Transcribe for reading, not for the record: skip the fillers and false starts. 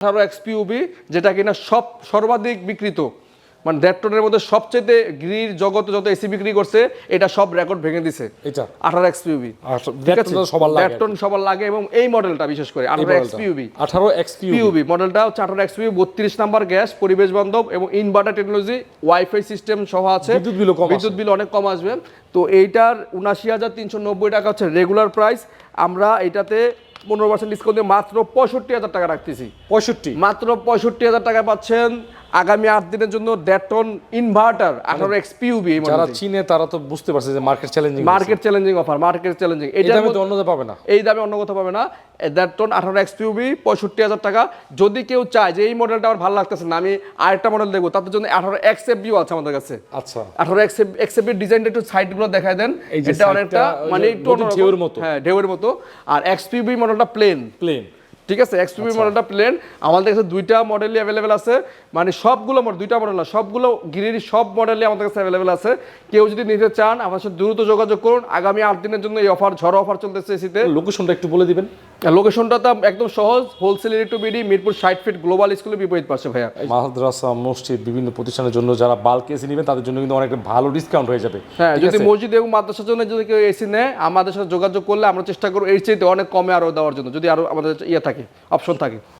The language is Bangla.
18 এক্সপিউবি, যেটা কিনা সর্বাধিক বিক্রিত, মানে 1.5 টনের মধ্যে সবচেয়ে গ্রির জগতে যত এসি বিক্রি করছে এটা সব রেকর্ড ভেঙে দিছে। এটা 18 এক্সপিউবি, ঠিক আছে, সবার লাগে, 1.5 টন সবার লাগে। এবং এই মডেলটা বিশেষ করে 18 এক্সপিউবি, 18 এক্সপিউবি মডেলটা হচ্ছে 18 এক্সপিউবি, 32 নাম্বার গ্যাস, পরিবেশ বান্ধব এবং ইনভার্টার টেকনোলজি, ওয়াইফাই সিস্টেম সহ আছে। বিদ্যুৎ বিল অনেক কম আসবে। তো এইটার 79,390 টাকা হচ্ছে রেগুলার প্রাইস। আমরা এটাতে 15% ডিসকাউন্ট দিয়ে মাত্র 65,000 টাকা রাখতেছি। 65 মাত্র 65,000 টাকা পাচ্ছেন আগামী 8 দিনের জন্য 1.5 টন ইনভার্টার 18 এক্সপিউবি। যারা চিনে তারা তো বুঝতে পারছে যে market challenging offer, market challenging. এই দামে তো অন্য পাবে না, এই দামে অন্য কোথাও পাবে না। 1.5 টন 18 এক্সপিউবি 65,000 টাকা। যদি কেউ চায় যে এই মডেলটা আমার ভালো লাগতেছে না, আমি আরেকটা মডেল দেখবো, তাদের জন্য 18 এক্সএফবিও আছে আমাদের কাছে। আচ্ছা, 18 এক্সএফবির ডিজাইনটা একটু সাইডগুলো দেখায় দেন। এটা অনেকটা মানে একটু ঢেউয়ের মতো, হ্যাঁ ঢেউয়ের মতো। আর এক্সপিউবি মডেলটা প্লেন, ঠিক আছে। এক্সপিউবি মডেলটা প্লেন। আমাদের কাছে দুইটা মডেলই অ্যাভেলেবেল আছে, মানে সবগুলো মডেল, দুইটা মডেল না, সবগুলো গিরির সব মডেলই আমাদের কাছে অ্যাভেলেবেল আছে। কেউ যদি নিতে চান আমার সাথে দ্রুত যোগাযোগ করুন। আগামী 8 দিনের জন্য এই অফার, ঝড় অফার চলতেছে এসিতে। লোকেশনটা একটু বলে দিবেন। লোকেশনটা তো একদম সহজ, wholesale to BD, Mirpur 60 feet global স্কুলের বিপরীত পাশে ভাইয়া। মাদ্রাসা, মসজিদ, বিভিন্ন প্রতিষ্ঠানের জন্য যারা বাল্ক এসি নেবেন তাদের জন্য কিন্তু অনেক ভালো ডিসকাউন্ট হয়ে যাবে। হ্যাঁ, যদি মসজিদ এবং মাদ্রাসার জন্য যদি কেউ এসি নেয় আমাদের সাথে যোগাযোগ করলে আমরা চেষ্টা করব এর চাইতে অনেক কমে আরো দেওয়ার জন্য, যদি আরো আমাদের থাকে, অপশন থাকে।